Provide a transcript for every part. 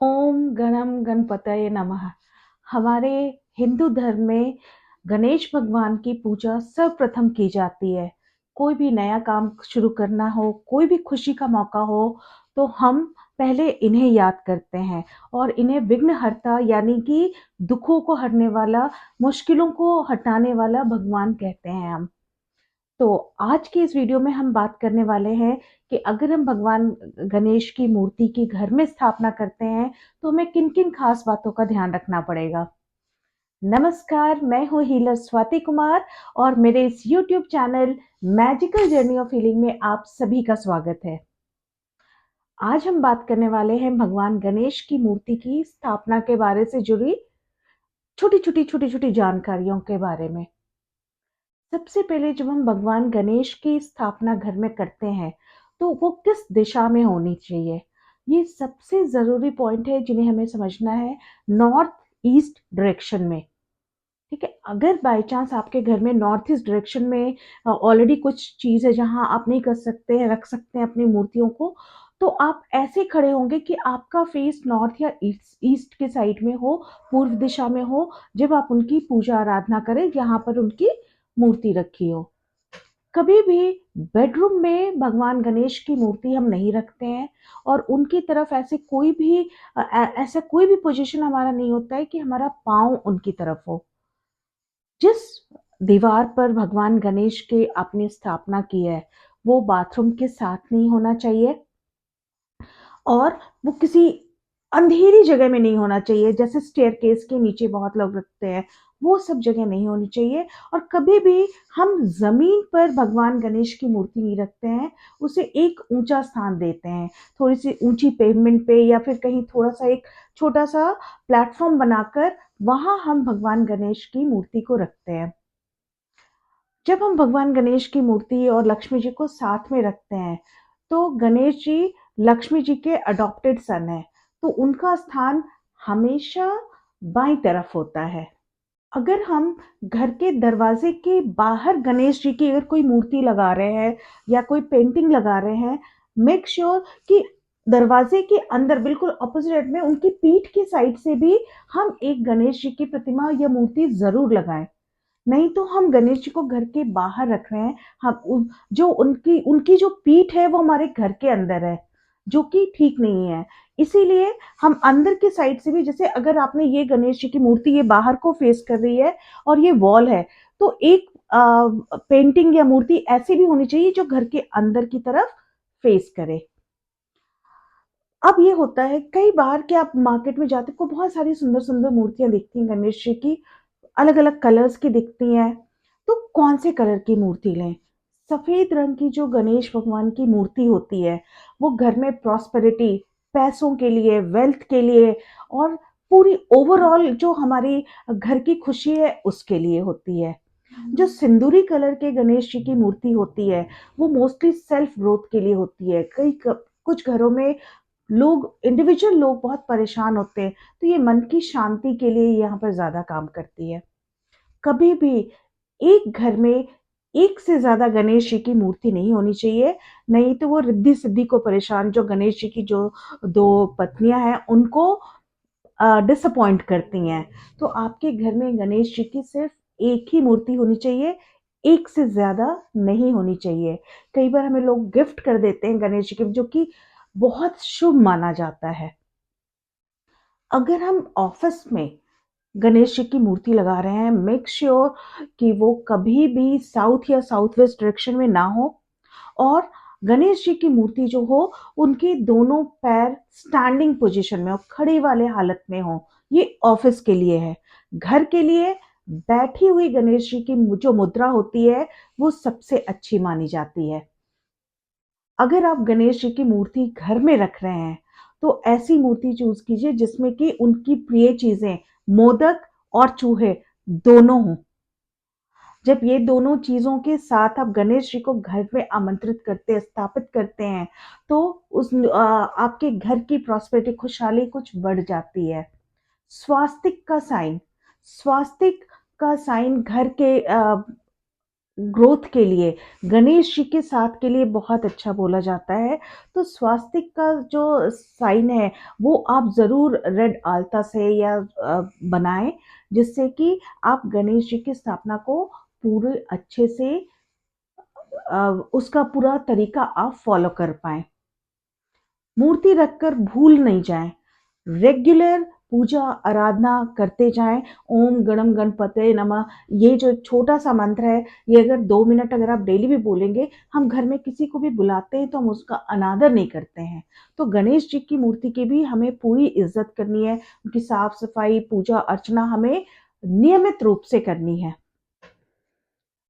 ओम गणम गणपतये नमः। हमारे हिंदू धर्म में गणेश भगवान की पूजा सर्वप्रथम की जाती है। कोई भी नया काम शुरू करना हो, कोई भी खुशी का मौका हो, तो हम पहले इन्हें याद करते हैं और इन्हें विघ्नहर्ता यानी कि दुखों को हरने वाला, मुश्किलों को हटाने वाला भगवान कहते हैं हम। तो आज की इस वीडियो में हम बात करने वाले हैं कि अगर हम भगवान गणेश की मूर्ति की घर में स्थापना करते हैं तो हमें किन किन खास बातों का ध्यान रखना पड़ेगा। नमस्कार, मैं हूँ हीलर स्वाति कुमार और मेरे इस YouTube channel magical journey of healing में आप सभी का स्वागत है। आज हम बात करने वाले हैं भगवान गणेश की मूर्ति की स्थापना के बारे से जुड़ी छोटी छोटी जानकारियों के बारे में। सबसे पहले जब हम भगवान गणेश की स्थापना घर में करते हैं तो वो किस दिशा में होनी चाहिए, ये सबसे ज़रूरी पॉइंट है जिन्हें हमें समझना है। नॉर्थ ईस्ट डायरेक्शन में, ठीक है। अगर बाय चांस आपके घर में नॉर्थ ईस्ट डायरेक्शन में ऑलरेडी कुछ चीज़ है जहां आप नहीं कर सकते हैं, रख सकते हैं अपनी मूर्तियों को, तो आप ऐसे खड़े होंगे कि आपका फेस नॉर्थ या ईस्ट ईस्ट के साइड में हो, पूर्व दिशा में हो, जब आप उनकी पूजा आराधना करें जहां पर उनकी मूर्ति रखी हो। कभी भी बेडरूम में भगवान गणेश की मूर्ति हम नहीं रखते हैं और उनकी तरफ ऐसे कोई भी ऐसा कोई भी पोजीशन हमारा नहीं होता है कि हमारा पाँव उनकी तरफ हो। जिस दीवार पर भगवान गणेश के आपने स्थापना की है वो बाथरूम के साथ नहीं होना चाहिए और वो किसी अंधेरी जगह में नहीं होना चाहिए, जैसे स्टेयरकेस के नीचे बहुत लोग रखते हैं, वो सब जगह नहीं होनी चाहिए। और कभी भी हम ज़मीन पर भगवान गणेश की मूर्ति नहीं रखते हैं, उसे एक ऊँचा स्थान देते हैं, थोड़ी-सी ऊँची पेवमेंट पे या फिर कहीं थोड़ा-सा एक छोटा-सा प्लेटफ़ॉर्म बनाकर वहाँ हम भगवान गणेश की मूर्ति को रखते हैं। जब हम भगवान गणेश की मूर्ति और लक्ष्मी जी को साथ में रखते हैं, तो गणेश जी लक्ष्मी जी के अडॉप्टेड सन हैं, तो उनका स्थान हमेशा बाईं तरफ होता है। अगर हम घर के दरवाजे के बाहर गणेश जी की अगर कोई मूर्ति लगा रहे हैं या कोई पेंटिंग लगा रहे हैं, मेक श्योर कि दरवाजे के अंदर बिल्कुल अपोजिट में उनकी पीठ की साइड से भी हम एक गणेश जी की प्रतिमा या मूर्ति ज़रूर लगाएँ। नहीं तो हम गणेश जी को घर के बाहर रख रहे हैं, हम जो उनकी उनकी जो पीठ है वो हमारे घर के अंदर है, जो कि ठीक नहीं है। इसीलिए हम अंदर की साइड से भी, जैसे अगर आपने ये गणेश जी की मूर्ति ये बाहर को फेस कर रही है और ये वॉल है, तो एक पेंटिंग या मूर्ति ऐसी भी होनी चाहिए जो घर के अंदर की तरफ फेस करे। अब ये होता है कई बार कि आप मार्केट में जाते को बहुत सारी सुंदर-सुंदर मूर्तियाँ दिखती हैं गणेश जी की, अलग-अलग कलर्स की दिखती हैं, तो कौन से कलर की मूर्ति लें? सफ़ेद रंग की जो गणेश भगवान की मूर्ति होती है, वो घर में प्रॉस्पेरिटी, पैसों के लिए, वेल्थ के लिए और पूरी ओवरऑल जो हमारी घर की खुशी है, उसके लिए होती है। जो सिंदूरी कलर के गणेश जी की मूर्ति होती है, वो मोस्टली सेल्फ ग्रोथ के लिए होती है। कुछ घरों में इंडिविजुअल लोग बहुत परेशान होते हैं, तो ये मन की शांति के लिए यहाँ पर ज़्यादा काम करती है। कभी भी एक घर में एक से ज़्यादा गणेश जी की मूर्ति नहीं होनी चाहिए, नहीं तो वो रिद्धि-सिद्धि को परेशान, जो गणेश जी की जो 2 पत्नियाँ हैं, उनको डिसअपॉइंट करती हैं। तो आपके घर में गणेश जी की सिर्फ़ एक ही मूर्ति होनी चाहिए, एक से ज़्यादा नहीं होनी चाहिए। कई बार हमें लोग गिफ्ट कर देते हैं गणेश जी की, जो कि बहुत शुभ माना जाता है। अगर हम ऑफ़िस में गणेश जी की मूर्ति लगा रहे हैं, मेक श्योर कि वो कभी भी साउथ या साउथ वेस्ट डायरेक्शन में ना हो और गणेश जी की मूर्ति जो हो, उनके दोनों पैर स्टैंडिंग पोज़ीशन में हो, खड़े वाले हालत में हो। ये ऑफ़िस के लिए है। घर के लिए बैठी हुई गणेश जी की जो मुद्रा होती है, वो सबसे अच्छी मानी जाती है। अगर आप गणेश जी की मूर्ति घर में रख रहे हैं, तो ऐसी मूर्ति चूज़ कीजिए जिसमें कि उनकी प्रिय चीज़ें मोदक और चूहे दोनों हों। जब ये दोनों चीज़ों के साथ आप गणेश जी को घर में आमंत्रित करते हैं, स्थापित करते हैं, तो आपके घर की प्रॉस्पेरिटी, खुशहाली कुछ बढ़ जाती है। स्वास्तिक का साइन, स्वास्तिक का साइन घर के ग्रोथ के लिए, गणेश जी के साथ के लिए बहुत अच्छा बोला जाता है। तो स्वास्तिक का जो साइन है, वो आप ज़रूर रेड आल्ता से या बनाएँ, जिससे कि आप गणेश जी की स्थापना को पूरे अच्छे से उसका पूरा तरीका आप फ़ॉलो कर पाएँ। मूर्ति रखकर भूल नहीं जाएँ। रेगुलर पूजा आराधना करते जाएँ। ओम गणम गणपतये नमः, ये जो एक छोटा-सा मंत्र है, ये अगर 2 मिनट अगर आप डेली भी बोलेंगे, हम घर में किसी को भी बुलाते हैं तो हम उसका अनादर नहीं करते हैं। तो गणेश जी की मूर्ति की भी हमें पूरी इज़्ज़त करनी है, उनकी साफ-सफाई, पूजा-अर्चना हमें नियमित रूप से करनी है।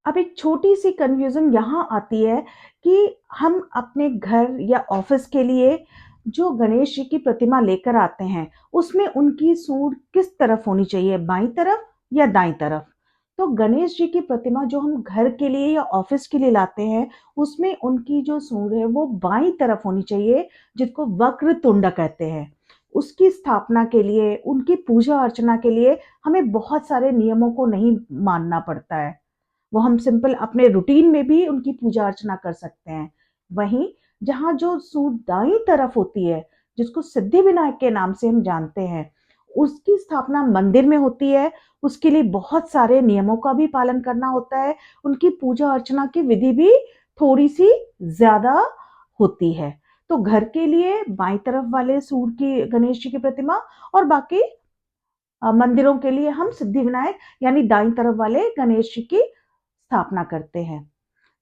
अब एक छोटी-सी कन्फ्यूज़न यहाँ आती है कि हम अपने घर या ऑफ़िस के लिए जो गणेश जी की प्रतिमा लेकर आते हैं, उसमें उनकी सूंड किस तरफ होनी चाहिए, बाईं तरफ या दाईं तरफ? तो गणेश जी की प्रतिमा जो हम घर के लिए या ऑफ़िस के लिए लाते हैं, उसमें उनकी जो सूंड है वो बाईं तरफ होनी चाहिए, जिसको वक्रतुंड कहते हैं। उसकी स्थापना के लिए, उनकी पूजा-अर्चना के लिए हमें बहुत सारे नियमों को नहीं मानना पड़ता है। वो हम सिंपल अपने रूटीन में भी उनकी पूजा अर्चना कर सकते हैं। वहीं जहाँ जो सूट दाईं तरफ होती है, जिसको सिद्धिविनायक के नाम से हम जानते हैं, उसकी स्थापना मंदिर में होती है। उसके लिए बहुत सारे नियमों का भी पालन करना होता है। उनकी पूजा अर्चना की विधि भी थोड़ी-सी ज़्यादा होती है। तो घर के लिए बाईं तरफ वाले सूट की गणेश जी की प्रतिमा और बाकी मंदिरों के लिए हम सिद्धिविनायक यानी दाईं तरफ वाले गणेश जी की स्थापना करते हैं।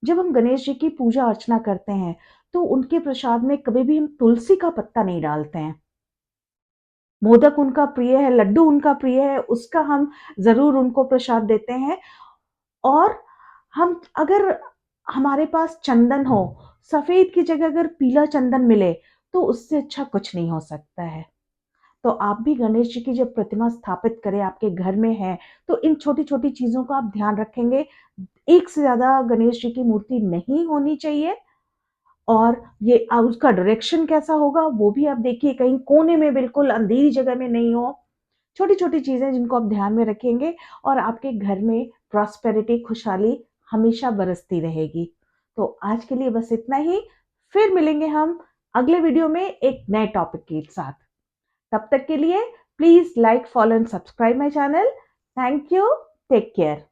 जब हम गणेश जी की पूजा अर्चना करते हैं, तो उनके प्रसाद में कभी भी हम तुलसी का पत्ता नहीं डालते हैं। मोदक उनका प्रिय है, लड्डू उनका प्रिय है, उसका हम ज़रूर उनको प्रसाद देते हैं। और हम अगर हमारे पास चंदन हो, सफ़ेद की जगह अगर पीला चंदन मिले, तो उससे अच्छा कुछ नहीं हो सकता है। तो आप भी गणेश जी की जब प्रतिमा स्थापित करें, आपके घर में है, तो इन छोटी-छोटी चीज़ों का आप ध्यान रखेंगे। एक से ज़्यादा गणेश जी की मूर्ति नहीं होनी चाहिए और ये उसका डायरेक्शन कैसा होगा, वो भी आप देखिए, कहीं कोने में बिल्कुल अंधेरी जगह में नहीं हो। छोटी-छोटी चीज़ें जिनको आप ध्यान में रखेंगे और आपके घर में प्रॉस्पेरिटी, खुशहाली हमेशा बरसती रहेगी। तो आज के लिए बस इतना ही। फिर मिलेंगे हम अगले वीडियो में एक नए टॉपिक के साथ। तब तक के लिए please like, follow and subscribe my channel. Thank you. Take care.